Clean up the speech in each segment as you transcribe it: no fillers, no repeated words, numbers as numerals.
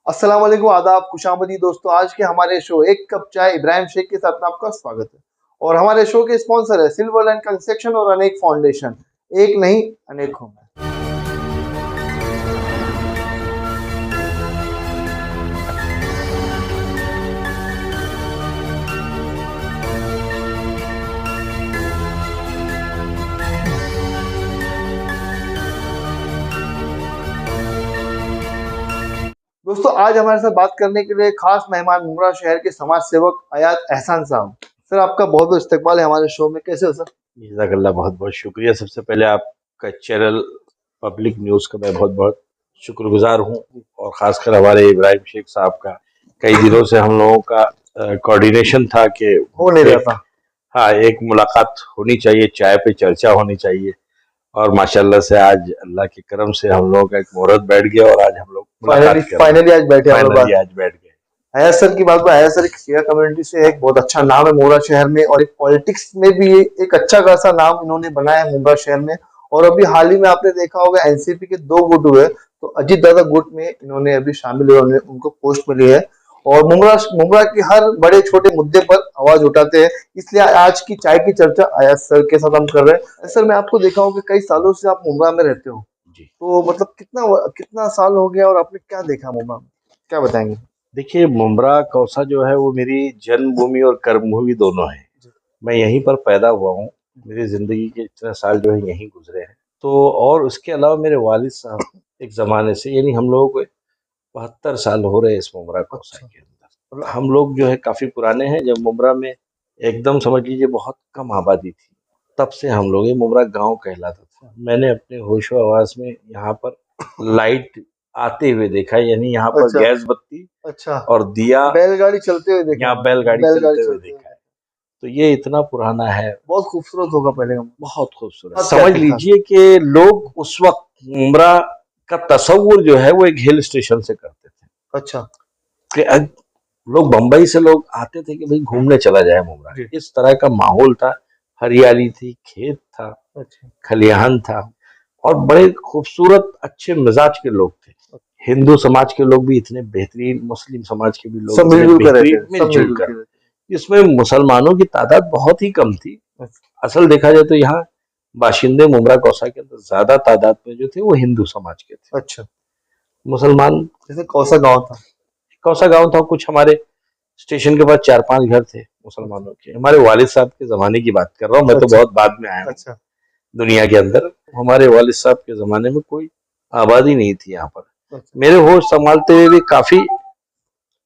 अस्सलाम वालेकुम, आदाब, खुशामदी दोस्तों। आज के हमारे शो एक कप चाय इब्राहिम शेख के साथ में आपका स्वागत है। और हमारे शो के स्पॉन्सर है सिल्वर लाइन कंस्ट्रक्शन और अनेक फाउंडेशन। एक नहीं अनेकों में। दोस्तों, आज हमारे साथ बात करने के लिए खास मेहमान मुमरा शहर के समाज सेवक अयात एहसान साहब। सर, आपका बहुत बहुत इस्तकबाल है हमारे शो में। कैसे हो सर? जज़ाकल्लाह, बहुत बहुत शुक्रिया। सबसे पहले आपका चैनल पब्लिक न्यूज़ का मैं बहुत बहुत शुक्रगुजार हूँ, और ख़ासकर हमारे इब्राहिम शेख साहब का। कई दिनों से हम लोगों का कोऑर्डिनेशन था कि हो नहीं रहा था। हाँ, एक मुलाकात होनी चाहिए, चाय पे चर्चा होनी चाहिए। और माशाल्लाह से आज अल्लाह के करम से हम लोगों का एक मुहूर्त बैठ गया और आज हम लोग फाइनली आज बैठे हम लोग। आज बैठ गए। अयाज सर की बात पर, अयाज सर एक शिया कम्युनिटी से है, एक बहुत अच्छा नाम है मुमरा शहर में, और एक पॉलिटिक्स में भी एक अच्छा खासा नाम इन्होंने बनाया है मुमरा शहर में। और अभी हाल ही में आपने देखा होगा एनसीपी के 2 गुट हुए, तो अजीत दादा गुट में इन्होंने अभी शामिल हुए, उनको पोस्ट मिली है। और मुमरा के हर बड़े छोटे मुद्दे पर आवाज उठाते हैं, इसलिए आज की चाय की चर्चा अयाज सर के साथ हम कर रहे हैं। सर, मैं आपको देखा हूँ कि कई सालों से आप मुमरा में रहते हो, जी, तो मतलब कितना कितना साल हो गया और आपने क्या देखा मुमरा में, क्या बताएंगे? देखिए, मुमरा कौसा जो है वो मेरी जन्मभूमि और कर्मभूमि दोनों है। मैं यहीं पर पैदा हुआ हूँ। मेरी ज़िंदगी के इतने साल जो है यहीं गुजरे हैं। तो और उसके अलावा मेरे वालिद साहब एक ज़माने से, यानी हम लोगों को 72 साल हो रहे हैं इस मुमरा कौसा के अंदर। और हम लोग जो है काफ़ी पुराने हैं। जब मुमरा में एकदम समझ लीजिए बहुत कम आबादी थी, तब से हम लोग, ये मुमरा गांव कहलाता था। मैंने अपने होशो हवास में यहाँ पर लाइट आते हुए देखा, यानी यहाँ पर गैस बत्ती और दिया, बैलगाड़ी चलते हुए देखा, यहाँ बैलगाड़ी चलते हुए देखा है। तो ये इतना पुराना है। बहुत खूबसूरत होगा पहले। बहुत खूबसूरत। समझ लीजिए कि लोग उस वक्त मुमरा का तस्वुर जो है वो एक हिल स्टेशन से करते थे। अच्छा। कि लोग बंबई से लोग आते थे कि भाई घूमने चला जाए मुमरा। इस तरह का माहौल था, हरियाली थी, खेत था, खलिहान था, और बड़े खूबसूरत अच्छे मिजाज के लोग थे। हिंदू समाज के लोग भी इतने बेहतरीन, मुस्लिम समाज के भी लोग मिलजुल कर। इसमें मुसलमानों की तादाद बहुत ही कम थी। असल देखा जाए तो यहाँ बाशिंदे मुमरा कौसा के अंदर ज्यादा तादाद में जो थे वो हिंदू समाज के थे। अच्छा। मुसलमान जैसे कौसा गांव था, कुछ हमारे स्टेशन के पास 4-5 घर थे मुसलमानों के। हमारे वालिद साहब के जमाने की बात कर रहा हूँ मैं। तो बहुत बाद में आया हूँ दुनिया के अंदर। हमारे वालिद साहब के जमाने में कोई आबादी नहीं थी यहाँ पर। मेरे होश संभालते हुए भी काफी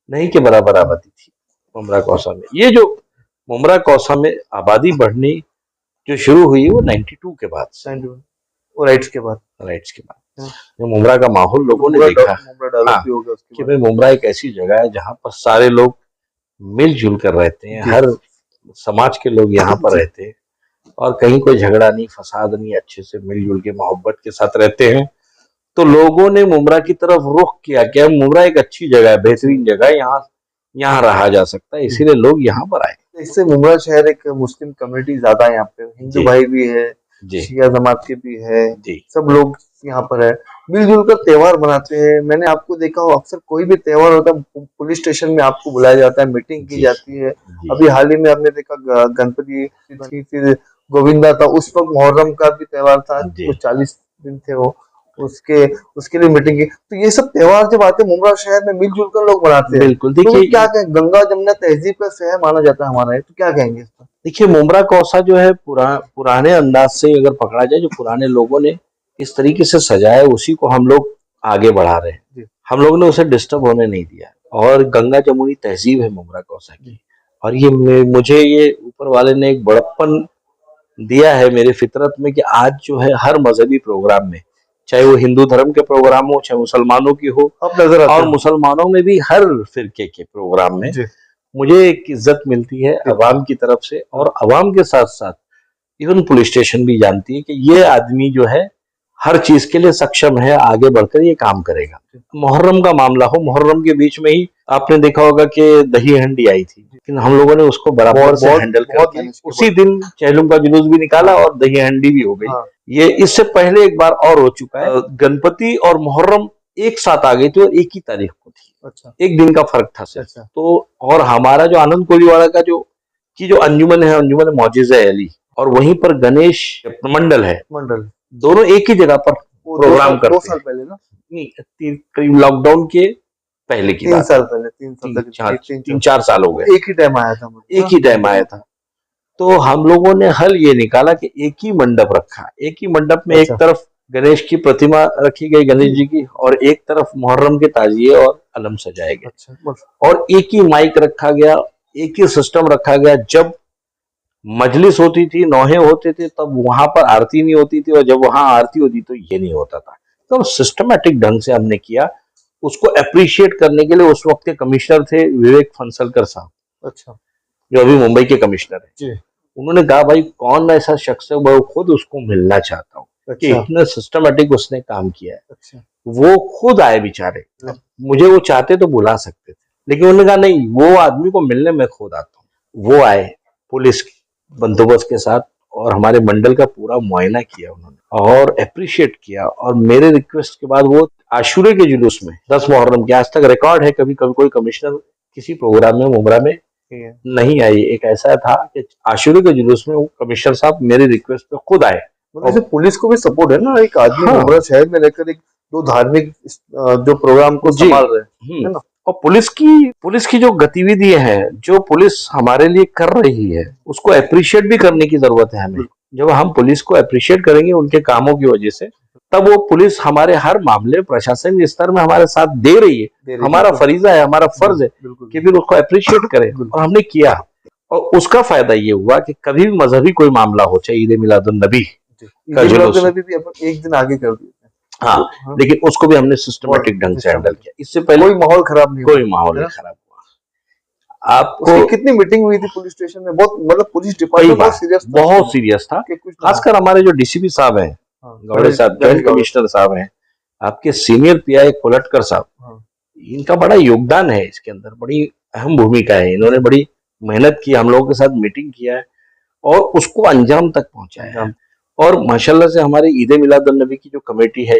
नहीं के बराबर आबादी थी मुमरा कौसा में। ये जो मुमरा कौसा में आबादी बढ़नी जो शुरू हुई वो 92 के बाद से, राइट्स के बाद मुमरा का माहौल लोगों ने देखा। हाँ, कि भाई मुमरा एक ऐसी जगह है जहाँ पर सारे लोग मिलजुल कर रहते हैं, हर समाज के लोग यहाँ पर रहते हैं, और कहीं कोई झगड़ा नहीं, फसाद नहीं, अच्छे से मिलजुल के मोहब्बत के साथ रहते हैं। तो लोगों ने मुमरा की तरफ रुख किया कि मुमरा एक अच्छी जगह है, बेहतरीन जगह है, यहाँ रहा जा सकता है, इसीलिए लोग यहाँ पर आए। इससे मुमरा शहर एक मुस्लिम कम्युनिटी ज्यादा है, यहाँ पे हिंदू भाई भी है, शिया जमात के भी है, सब लोग यहाँ पर है, मिलजुल कर त्योहार मनाते हैं। मैंने आपको देखा हो, अक्सर कोई भी त्योहार होता है पुलिस स्टेशन में आपको बुलाया जाता है, मीटिंग की जाती है। अभी हाल ही में आपने देखा गणपति, फिर गोविंदा था, उस वक्त मुहर्रम का भी त्योहार था, 40 दिन थे वो, उसके लिए मीटिंग की। तो ये सब त्योहार जब आते हैं मुमरा शहर में मिलजुल कर लोग मनाते हैं। बिल्कुल। तो क्या कहें, गंगा जमुना तहजीब का शहर माना जाता है हमारा, तो क्या कहेंगे इसका? देखिए, मुमरा कौसा जो है पुराने अंदाज से अगर पकड़ा जाए, जो पुराने लोगों ने इस तरीके से सजाया, उसी को हम लोग आगे बढ़ा रहे हैं। हम लोगों ने उसे डिस्टर्ब होने नहीं दिया। और गंगा जमुनी तहजीब है मुमरा कौसा की। और ये मुझे ये ऊपर वाले ने एक बड़प्पन दिया है मेरे फितरत में कि आज जो है हर मजहबी प्रोग्राम में, चाहे वो हिंदू धर्म के प्रोग्राम हो, चाहे मुसलमानों की हो, और मुसलमानों में भी हर फिरके के प्रोग्राम में मुझे एक इज्जत मिलती है अवाम की तरफ से। और अवाम के साथ साथ इवन पुलिस स्टेशन भी जानती है कि ये आदमी जो है हर चीज के लिए सक्षम है, आगे बढ़कर ये काम करेगा। मुहर्रम का मामला हो, मुहर्रम के बीच में ही आपने देखा होगा कि दही हंडी आई थी, लेकिन हम लोगों ने उसको बराबर से हैंडल करके उसी दिन चहलुम का जुलूस भी निकाला और दही हंडी भी हो गई। ये इससे पहले एक बार और हो चुका है, गणपति और मुहर्रम एक साथ आ गई थी और एक ही तारीख को थी। थी। अच्छा, 1 दिन का फर्क था सिर्फ। अच्छा, तो और हमारा जो आनंद कोलीवाड़ा का जो अंजुमन है, अंजुमन मौजिज़ा अली, और वहीं पर गणेश मंडल है, मंडल दोनों एक ही जगह पर वो प्रोग्राम 2 करते साल हैं। पहले ना, नहीं, करीब लॉकडाउन के पहले की 3 बात साल है। पहले, 3 साल तीन तक, चार 3-4 3-4 साल हो गए, एक ही टाइम आया था मुझे एक ना। ही टाइम आया था। तो हम लोगों ने हल ये निकाला कि एक ही मंडप रखा, एक ही मंडप में एक अच्छा, तरफ गणेश की प्रतिमा रखी गई, गणेश जी की, और एक तरफ मुहर्रम के ताजिए और अलम सजाए गए, अच्छा, बस और एक ही माइक रखा गया, एक ही सिस्टम रखा गया। जब मजलिस होती थी, नौहे होते थे, तब वहां पर आरती नहीं होती थी, और जब वहां आरती होती तो ये नहीं होता था। तो सिस्टमैटिक ढंग से हमने किया। उसको अप्रिशिएट करने के लिए उस वक्त के कमिश्नर थे विवेक फंसलकर साहब, अच्छा, जो अभी मुंबई के कमिश्नर है। जी, उन्होंने कहा, भाई कौन ऐसा शख्स है, मैं खुद उसको मिलना चाहता हूँ कि अच्छा, इतना सिस्टमैटिक उसने काम किया है। अच्छा, वो खुद आए बेचारे, मुझे वो चाहते तो बुला सकते थे, लेकिन उन्होंने कहा नहीं, वो आदमी को मिलने मैं खुद आता हूँ। वो आए पुलिस बंदोबस्त के साथ, और हमारे मंडल का पूरा मुआयना किया उन्होंने, और अप्रिशिएट किया। और मेरे रिक्वेस्ट के बाद वो आशूरे के जुलूस में 10 मुहर्रम के, आज तक रिकॉर्ड है, कभी कभी कोई कमिश्नर किसी प्रोग्राम में मुमरा में ठीक है। नहीं आई। एक ऐसा था कि आशूरे के जुलूस में वो कमिश्नर साहब मेरे रिक्वेस्ट पे खुद आए। मतलब जैसे पुलिस को भी सपोर्ट है ना, एक आदमी हाँ, मुमरा शहर में रहकर एक दो धार्मिक जो प्रोग्राम को जी, संभाल रहे हैं, है ना। और पुलिस की जो गतिविधियां हैं, जो पुलिस हमारे लिए कर रही है, उसको अप्रिशिएट भी करने की जरूरत है हमें। जब हम पुलिस को अप्रिशिएट करेंगे उनके कामों की वजह से, तब वो पुलिस हमारे हर मामले प्रशासन के स्तर में हमारे साथ दे रही है। हमारा फरीजा है, हमारा फर्ज है कि फिर उसको अप्रिशिएट करें, और हमने किया। और उसका फायदा ये हुआ कि कभी भी मजहबी कोई मामला हो, चाहे ईद मिलादुन नबी का जुलूस, भी अपन एक दिन आगे कर दिए, हाँ, लेकिन उसको भी हमने सिस्टमेटिक ढंग से हैंडल किया। इससे पहले कोई माहौल खराब नहीं, कोई माहौल नहीं खराब हुआ। आपको उसकी कितनी मीटिंग हुई थी पुलिस स्टेशन में, बहुत मतलब पुलिस डिपार्टमेंट बहुत सीरियस था। खासकर हमारे जो डीसीपी साहब हैं, गौड़े साहब, जॉइंट कमिश्नर साहब हैं, आपके सीनियर पीआई कोलटकर साहब, इनका बड़ा योगदान है इसके अंदर, बड़ी अहम भूमिका है। इन्होंने बड़ी मेहनत की, हम लोगों के साथ मीटिंग किया है, और उसको अंजाम तक पहुंचाया है। और माशाल्लाह से हमारी ईद मिलादुन नबी की जो कमेटी है,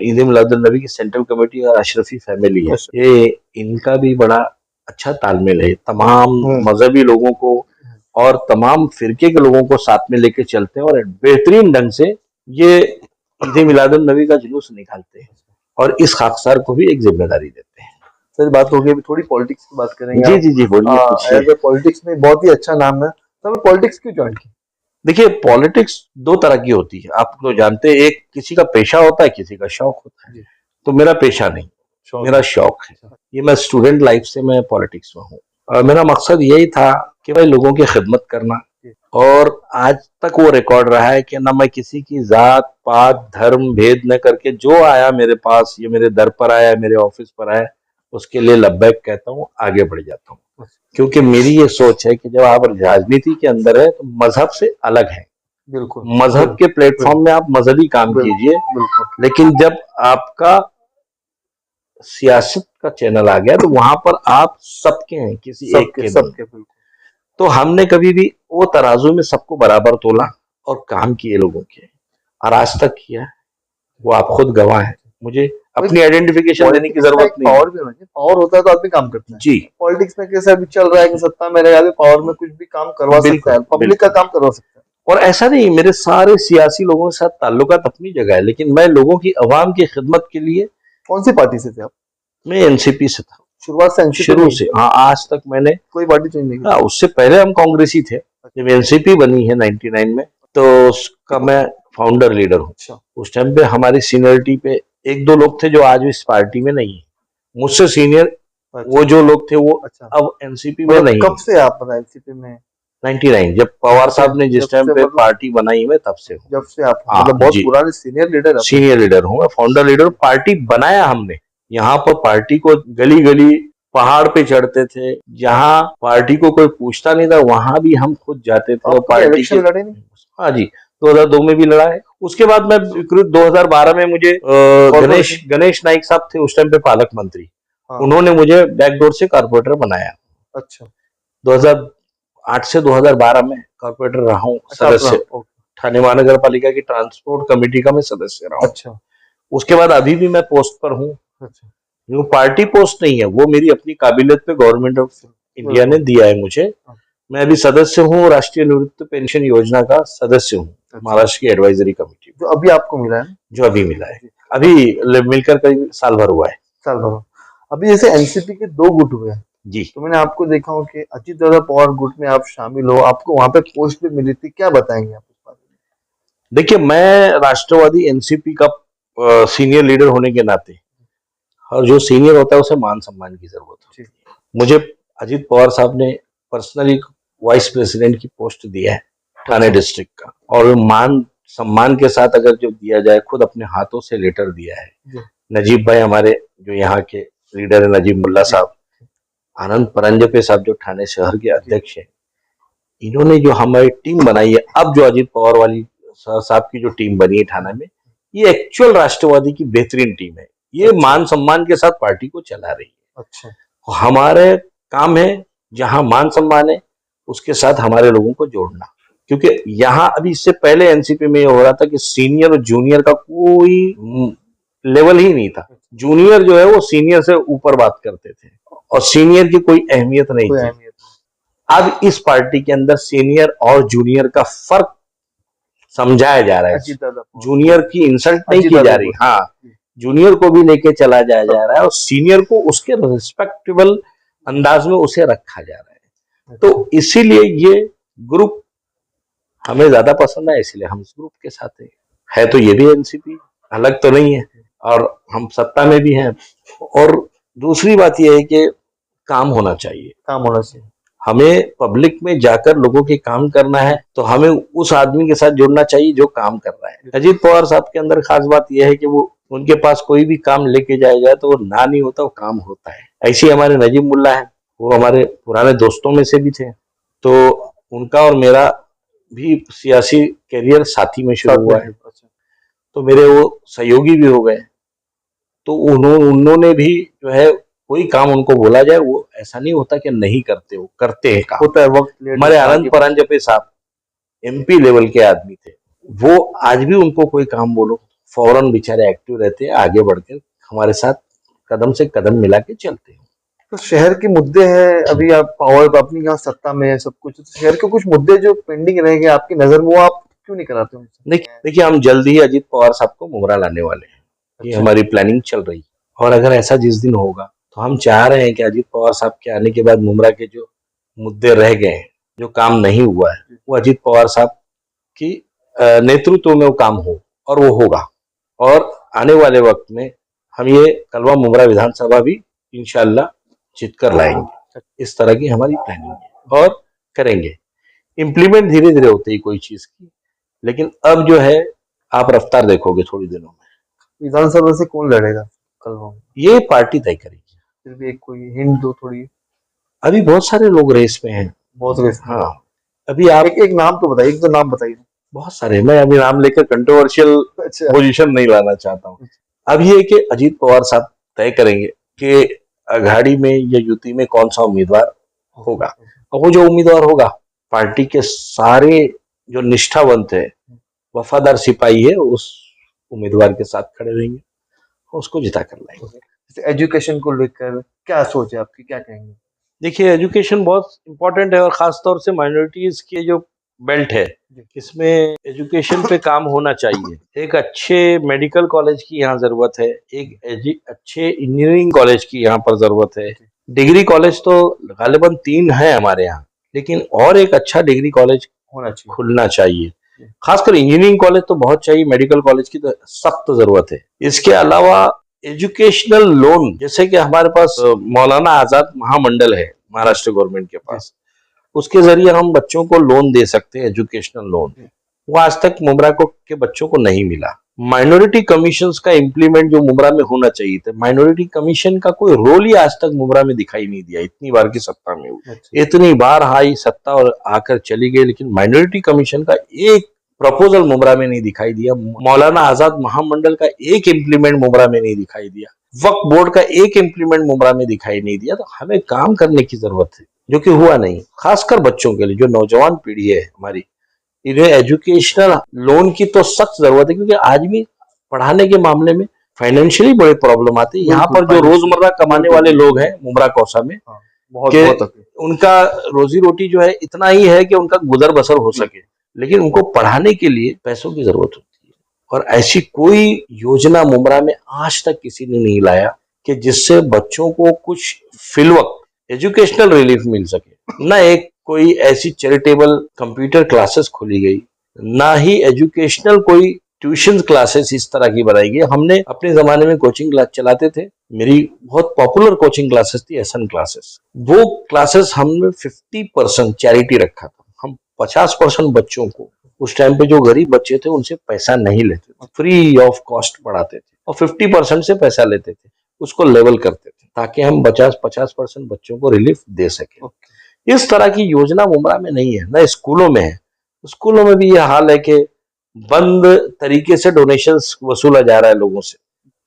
ईद मिलादुन नबी की सेंट्रल कमेटी और अशरफी फैमिली है, ये इनका भी बड़ा अच्छा तालमेल है। तमाम मजहबी लोगों को और तमाम फिरके के लोगों को साथ में लेके चलते हैं, और बेहतरीन ढंग से ये ईद मिलादुन नबी का जुलूस निकालते हैं, और इस खाकसार को भी एक जिम्मेदारी देते हैं। सर बात हो गई, अभी थोड़ी पॉलिटिक्स की बात करेंगे। जी जी जी, बोलिए। पॉलिटिक्स में बहुत ही अच्छा नाम है, तो पॉलिटिक्स क्यों ज्वाइन किया? देखिए, पॉलिटिक्स 2 तरह की होती है, आप तो जानते हैं। एक किसी का पेशा होता है, किसी का शौक होता है। तो मेरा पेशा नहीं, मेरा शौक है। ये मैं स्टूडेंट लाइफ से मैं पॉलिटिक्स में हूँ, और मेरा मकसद यही था कि भाई लोगों की खिदमत करना। और आज तक वो रिकॉर्ड रहा है कि ना मैं किसी की जात पात धर्म भेद न करके, जो आया मेरे पास, ये मेरे दर पर आया, मेरे ऑफिस पर आया, उसके लिए लब्बैक कहता हूँ, आगे बढ़ जाता हूँ। क्योंकि मेरी ये सोच है कि जब आप राजनीति के अंदर है तो मजहब से अलग है। बिल्कुल, मजहब के प्लेटफॉर्म में आप मजहबी काम कीजिए, लेकिन जब आपका सियासत का चैनल आ गया तो वहां पर आप सबके हैं, किसी एक के नहीं। तो हमने कभी भी वो तराजू में सबको बराबर तोला और काम किए लोगों के, और आज तक किया। वो आप खुद गवाह हैं, मुझे अपनी आइडेंटिफिकेशन देने की जरूरत नहीं। पावर भी होना चाहिए, पावर होता है तो आदमी काम करता है। जी, पॉलिटिक्स में कैसा भी चल रहा है कि सत्ता में रहेगा, पावर में कुछ भी काम करवा सकता है, पब्लिक का काम करवा सकता है। और ऐसा नहीं, मेरे सारे सियासी लोगों के साथ ताल्लुकात अपनी जगह है, लेकिन मैं लोगों की अवाम की खिदमत के लिए। कौन सी पार्टी से थे आप? मैं एनसीपी से था, शुरुआत से एनसीपी? शुरू से, हाँ, आज तक मैंने कोई पार्टी चेंज नहीं की? हाँ, उससे पहले हम कांग्रेसी थे। जब एनसीपी बनी है 99 में, तो उसका मैं फाउंडर लीडर हूँ। उस टाइम पे हमारी सीनियरिटी पे 1-2 लोग थे जो आज इस पार्टी में नहीं है, मुझसे सीनियर। वो जो लोग थे वो अब एनसीपी में नहीं। कब से आप एनसीपी में? 99, जब पवार साहब ने जिस टाइम पे पार्टी बनाई, मैं तब से हूँ। जब से आप मतलब बहुत पुराने सीनियर लीडर हूँ मैं, फाउंडर लीडर। पार्टी बनाया हमने, यहाँ पर पार्टी को गली गली पहाड़ पे चढ़ते थे, जहाँ पार्टी को कोई पूछता नहीं था वहां भी हम खुद जाते थे। पार्टी के लड़े नहीं? हाँ जी, 2002 में भी लड़ा है। उसके बाद मैं 2012 में मुझे गणेश नाइक साहब थे उस टाइम पे पालक मंत्री, उन्होंने मुझे बैकडोर से कारपोरेटर बनाया। अच्छा। 2008 से 2012 में कारपोरेटर रहा हूँ, सदस्य। ठाणे महानगर पालिका की ट्रांसपोर्ट कमेटी का मैं सदस्य रहा हूँ। अच्छा। उसके बाद अभी भी मैं पोस्ट पर हूँ। अच्छा। वो पार्टी पोस्ट नहीं है, वो मेरी अपनी काबिलियत पे गवर्नमेंट ऑफ इंडिया ने दिया है मुझे। मैं अभी सदस्य हूँ राष्ट्रीय निवृत्त पेंशन योजना का सदस्य हूँ, महाराष्ट्र की एडवाइजरी कमेटी। जो अभी आपको मिला है? जो अभी मिला है, अभी मिलकर करीब साल भर हुआ है। साल भर। अभी जैसे एनसीपी के 2 गुट हुए हैं जी, तो मैंने आपको देखा हो कि अजीत दादा पवार गुट में आप शामिल हो, आपको वहां पे पोस्ट भी मिली थी, क्या बताएंगे आप इस बारे में? देखिए, मैं राष्ट्रवादी एनसीपी का सीनियर लीडर होने के नाते, और जो सीनियर होता है उसे मान सम्मान की जरूरत होती है। मुझे अजीत पवार साहब ने पर्सनली वाइस प्रेसिडेंट की पोस्ट दिया है ठाणे डिस्ट्रिक्ट का, और मान सम्मान के साथ अगर जो दिया जाए, खुद अपने हाथों से लेटर दिया है। नजीब भाई हमारे जो यहाँ के लीडर है, नजीब मुल्ला साहब, आनंद परंजपे साहब जो ठाणे शहर के अध्यक्ष है, इन्होंने जो हमारी टीम बनाई है, अब जो अजीत पवार वाली साहब की जो टीम बनी है ठाणे में, ये एक्चुअल राष्ट्रवादी की बेहतरीन टीम है। ये मान सम्मान के साथ पार्टी को चला रही है। अच्छा। हमारे काम है जहां मान सम्मान है उसके साथ हमारे लोगों को जोड़ना, क्योंकि यहाँ अभी इससे पहले एनसीपी में हो रहा था कि सीनियर और जूनियर का कोई लेवल ही नहीं था। जूनियर जो है वो सीनियर से ऊपर बात करते थे और सीनियर की कोई अहमियत नहीं थी। अब इस पार्टी के अंदर सीनियर और जूनियर का फर्क समझाया जा रहा है। जूनियर की इंसल्ट नहीं की जा रही, हाँ, जूनियर को भी लेके चला जाया जा रहा है और सीनियर को उसके रिस्पेक्टेबल अंदाज में उसे रखा जा रहा है। तो इसीलिए ये ग्रुप हमें ज्यादा पसंद है, इसलिए हम इस ग्रुप के साथ है। तो ये भी एनसीपी अलग तो नहीं है और हम सत्ता में भी हैं। और दूसरी बात यह है कि काम होना चाहिए, काम होना चाहिए। हमें पब्लिक में जाकर लोगों के काम करना है, तो हमें उस आदमी के साथ जुड़ना चाहिए जो काम कर रहा है। अजीत पवार साहब के अंदर खास बात यह है कि वो उनके पास कोई भी काम लेके जाया जाए तो वो ना नहीं होता, वो काम होता है। ऐसे ही हमारे नजीब मुल्ला है, वो हमारे पुराने दोस्तों में से भी थे, तो उनका और मेरा भी सियासी करियर साथी में शुरू हुआ है, तो मेरे वो सहयोगी भी हो गए। तो उन्होंने भी जो है कोई काम उनको बोला जाए वो ऐसा नहीं होता कि नहीं करते, वो करते हैं काम, होता है वक्त। हमारे आनंद परंजपे साहब एमपी लेवल के आदमी थे, वो आज भी उनको कोई काम बोलो फौरन बेचारे एक्टिव रहते हैं, आगे बढ़कर हमारे साथ कदम से कदम मिला के चलते हैं। तो शहर के मुद्दे हैं, अभी आप पावर अपनी यहाँ सत्ता में है सब कुछ, तो शहर के कुछ मुद्दे जो पेंडिंग रह गए आपकी नजर में, वो आप क्यों नहीं कराते? देखिए, हम जल्द ही अजीत पवार साहब को मुमरा लाने वाले हैं। ये हमारी प्लानिंग चल रही है, और अगर ऐसा जिस दिन होगा तो हम चाह रहे हैं कि अजीत पवार साहब के आने के बाद मुमरा के जो मुद्दे रह गए हैं, जो काम नहीं हुआ है, वो अजीत पवार साहब की नेतृत्व में वो काम हो, और वो होगा। और आने वाले वक्त में हम ये कलवा मुमरा विधानसभा भी इंशाल्लाह जीत कर लाएंगे। इस तरह की हमारी प्लानिंग है और करेंगे। इम्प्लीमेंट धीरे धीरे होती है कोई चीज की, लेकिन अब जो है आप रफ्तार देखोगे थोड़ी दिनों में। विधानसभा से कौन लड़ेगा कलवा? ये पार्टी तय करेगी। फिर भी एक कोई हिंट दो थोड़ी। अभी बहुत सारे लोग रेस में हैं, बहुत रेस में। हाँ, अभी आप एक नाम तो बताइए, एक तो नाम बताइए। बहुत सारे, मैं अभी नाम लेकर कंट्रोवर्शियल पोजीशन नहीं लाना चाहता हूँ। अब ये कि अजीत पवार साहब तय करेंगे कि अघाड़ी में या युति में कौन सा उम्मीदवार होगा, और वो जो उम्मीदवार होगा, पार्टी के सारे जो निष्ठावंत है, वफादार सिपाही है, उस उम्मीदवार के साथ खड़े रहेंगे, उसको जिता कर लाएंगे। एजुकेशन को लेकर क्या सोच है आपकी, क्या कहेंगे? देखिए, एजुकेशन बहुत इंपॉर्टेंट है, और खास तौर से माइनॉरिटीज के जो बेल्ट है, इसमें एजुकेशन पे काम होना चाहिए। एक अच्छे मेडिकल कॉलेज की यहाँ जरूरत है, एक अच्छे इंजीनियरिंग कॉलेज की यहाँ पर जरूरत है। डिग्री कॉलेज तो गालिबन 3 है हमारे यहाँ, लेकिन और एक अच्छा डिग्री कॉलेज होना चाहिए, खुलना चाहिए। खासकर इंजीनियरिंग कॉलेज तो बहुत चाहिए, मेडिकल कॉलेज की तो सख्त जरूरत है। इसके अलावा एजुकेशनल लोन, जैसे कि हमारे पास मौलाना आजाद महामंडल है महाराष्ट्र गवर्नमेंट के पास, उसके जरिए हम बच्चों को लोन दे सकते हैं, एजुकेशनल लोन। वो आज तक मुमरा के बच्चों को नहीं मिला। माइनॉरिटी कमीशंस का इम्प्लीमेंट जो मुमरा में होना चाहिए था, माइनॉरिटी कमीशन का कोई रोल ही आज तक मुमरा में दिखाई नहीं दिया। इतनी बार की सत्ता में इतनी बार आई सत्ता और आकर चली गई, लेकिन माइनॉरिटी कमीशन का एक प्रपोजल मुमरा में नहीं दिखाई दिया। मौलाना आजाद महामंडल का एक इम्प्लीमेंट मुमरा में नहीं दिखाई दिया। वक्फ बोर्ड का एक इम्प्लीमेंट मुमरा में दिखाई नहीं दिया। तो हमें काम करने की जरूरत है, जो कि हुआ नहीं। खासकर बच्चों के लिए, जो नौजवान पीढ़ी है हमारी, इन्हें एजुकेशनल लोन की तो सख्त जरूरत है, क्योंकि आज भी पढ़ाने के मामले में फाइनेंशियली बड़े प्रॉब्लम आती है। यहाँ पर जो रोजमर्रा कमाने वाले लोग हैं मुमरा कौसा में, बहुत उनका रोजी रोटी जो है इतना ही है कि उनका गुजर बसर हो सके, लेकिन उनको पढ़ाने के लिए पैसों की जरूरत होती है। और ऐसी कोई योजना मुमरा में आज तक किसी ने नहीं लाया कि जिससे बच्चों को कुछ फिलवक्त एजुकेशनल रिलीफ मिल सके। ना एक कोई ऐसी चैरिटेबल कंप्यूटर क्लासेस खोली गई, ना ही एजुकेशनल कोई ट्यूशन क्लासेस इस तरह की बनाई गई। हमने अपने जमाने में कोचिंग क्लास चलाते थे, मेरी बहुत पॉपुलर कोचिंग क्लासेस थी एसएन क्लासेस। वो क्लासेस हमने 50% चैरिटी रखा था। हम 50% बच्चों को, उस टाइम पे जो गरीब बच्चे थे उनसे पैसा नहीं लेते थे, फ्री ऑफ कॉस्ट पढ़ाते थे, और 50% से पैसा लेते थे, उसको लेवल करते थे ताकि हम 50% बच्चों को रिलीफ दे सके। इस तरह की योजना मुमरा में नहीं है, ना स्कूलों में है। स्कूलों में भी यह हाल है कि बंद तरीके से डोनेशंस वसूला जा रहा है लोगों से,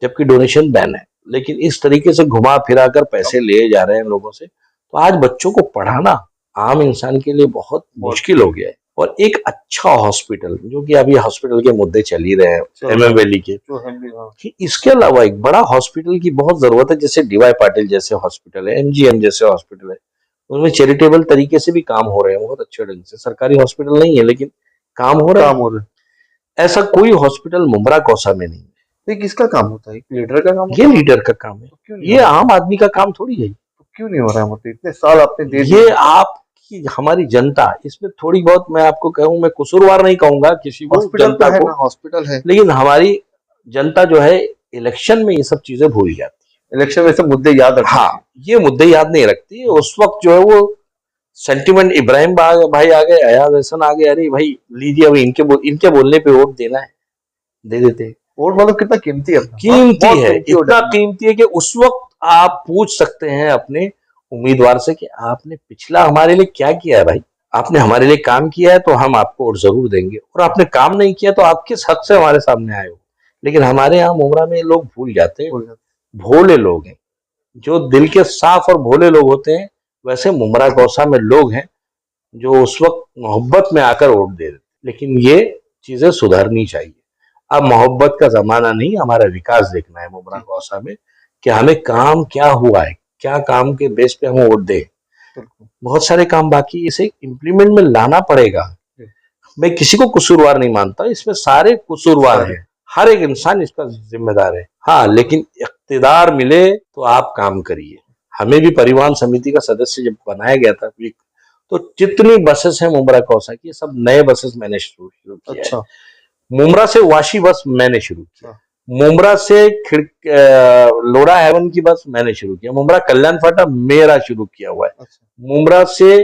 जबकि डोनेशन बैन है, लेकिन इस तरीके से घुमा फिरा कर पैसे लिए जा रहे हैं लोगों से। तो आज बच्चों को पढ़ाना आम इंसान के लिए बहुत मुश्किल हो गया है। और एक अच्छा हॉस्पिटल, जो कि अभी हॉस्पिटल के मुद्दे चल ही रहे हैं एमएम वैली के, कि इसके अलावा एक बड़ा हॉस्पिटल की बहुत जरूरत है। जैसे डीवाई पाटिल जैसे हॉस्पिटल है, एमजीएम जैसे हॉस्पिटल है, उनमें चैरिटेबल तरीके से भी काम हो रहे हैं बहुत अच्छे ढंग से। सरकारी हॉस्पिटल नहीं है लेकिन काम हो रहा है। ऐसा कोई हॉस्पिटल मुमरा कौसा में नहीं है। ये किसका काम होता है? लीडर का काम? ये लीडर का काम है, तो ये आम आदमी का काम थोड़ी है। तो क्यों नहीं हो रहा है? मतलब इतने साल आपने दे दिए। ये आपकी हमारी जनता इसमें थोड़ी बहुत, मैं आपको कहूँ, मैं कसूरवार नहीं कहूंगा किसी को, जनता को, हॉस्पिटल है, लेकिन हमारी जनता जो है इलेक्शन में ये सब चीजें भूल जाती है। इलेक्शन में सब मुद्दे याद रखती है। हाँ, ये मुद्दे याद नहीं रखती है। उस वक्त जो है वो सेंटिमेंट, इब्राहिम भाई आ गए, अयाज हसन आ गए, अरे भाई लीजिए अभी इनके बोलने पे वोट देना है, दे देते। वोट मतलब कितना कीमती है? कीमती है, इतना कीमती है कि उस वक्त आप पूछ सकते हैं अपने उम्मीदवार से कि आपने पिछला हमारे लिए क्या किया है भाई? आपने हमारे लिए काम किया है तो हम आपको वोट जरूर देंगे, और आपने काम नहीं किया तो आप किस हक से हमारे सामने आए हो? लेकिन हमारे यहाँ मुमरा में लोग भूल जाते हैं। भोले लोग हैं, जो दिल के साफ और भोले लोग होते हैं, वैसे मुमरा कौसा में लोग हैं जो उस वक्त मोहब्बत में आकर वोट दे देते। लेकिन ये चीजें सुधरनी चाहिए। अब मोहब्बत का जमाना नहीं, हमारा विकास देखना है मुमरा कौसा में, कि हमें काम क्या हुआ है, क्या काम के बेस पे हम वोट दें। बहुत सारे काम बाकी, इसे इम्प्लीमेंट में लाना पड़ेगा। मैं किसी को कसूरवार नहीं मानता, इसमें सारे कसूरवार हैं, हर एक इंसान इसका जिम्मेदार है। हाँ, लेकिन इख्तिदार मिले तो आप काम करिए। हमें भी परिवहन समिति का सदस्य जब बनाया गया था, तो जितनी बसेस हैं मुमरा कौसा की, सब नए बसेस मैंने शुरू किया। अच्छा। मुमरा से वाशी बस मैंने शुरू किया, मुमरा से लोड़ा हेवन की बस मैंने शुरू किया, मुमरा कल्याण फाटा मेरा शुरू किया हुआ है। अच्छा। मुमरा से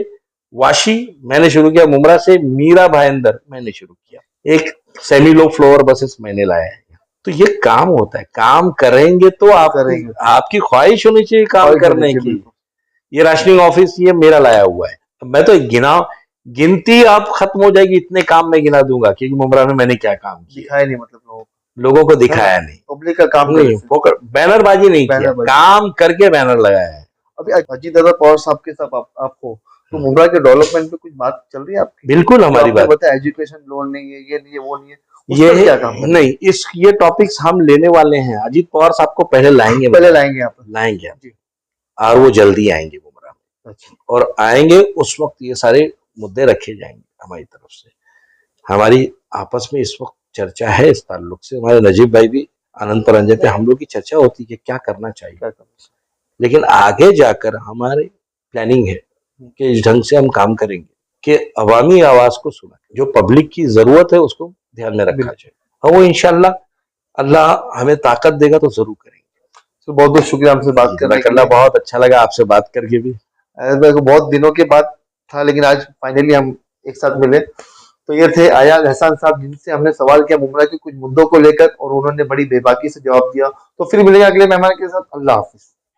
वाशी मैंने शुरू किया, मुमरा से मीरा भाईंदर मैंने शुरू किया, एक सेमी लो फ्लोर बसेस मैंने लाया है। तो ये काम होता है, काम करेंगे तो आपकी ख्वाहिश होनी चाहिए काम करने की। ये राशनिंग ऑफिस ये मेरा लाया हुआ है, मैं तो गिनती आप खत्म हो जाएगी, इतने काम मैं गिना दूंगा, क्योंकि मुमरा में मैंने क्या काम किया दिखाया नहीं, मतलब लोगों को दिखाया नहीं, पब्लिक का काम नहीं, बैनरबाजी नहीं किया, काम करके बैनर लगाया है। अभी अजीत दादा पवार साहब के साथ आपको तो मुमरा के डेवलपमेंट पे कुछ बात चल रही है आपकी? बिल्कुल हमारी बात बताया, एजुकेशन लोन नहीं है, ये नहीं है, वो नहीं है, ये क्या काम नहीं, ये टॉपिक्स हम लेने वाले हैं। अजीत पवार साहब को पहले लाएंगे और वो जल्दी आएंगे मुमरा में। अच्छा। और आएंगे उस वक्त ये सारे मुद्दे रखे जाएंगे हमारी तरफ से। हमारी आपस में इस वक्त चर्चा है इस ताल्लुक से, हमारे नजीब भाई भी आनंद परंजन पे हम लोग की चर्चा होती है क्या करना चाहिए। लेकिन आगे जाकर हमारी प्लानिंग है कि इस ढंग से हम काम करेंगे कि अवामी आवाज को सुना, जो पब्लिक की जरूरत है उसको ध्यान में रखा जाए, और वो इंशाल्लाह अल्लाह हमें ताकत देगा तो जरूर करेंगे। तो बहुत बहुत शुक्रिया आपसे बात करना, बहुत अच्छा लगा आपसे बात करके भी। बहुत दिनों के बाद था, लेकिन आज फाइनली हम एक साथ मिले। तो ये थे अयाज हसन साहब, जिनसे हमने सवाल किया मुमरा के कुछ मुद्दों को लेकर, और उन्होंने बड़ी बेबाकी से जवाब दिया। तो फिर मिलेगा अगले मेहमान के साथ। अल्लाह हाफिज।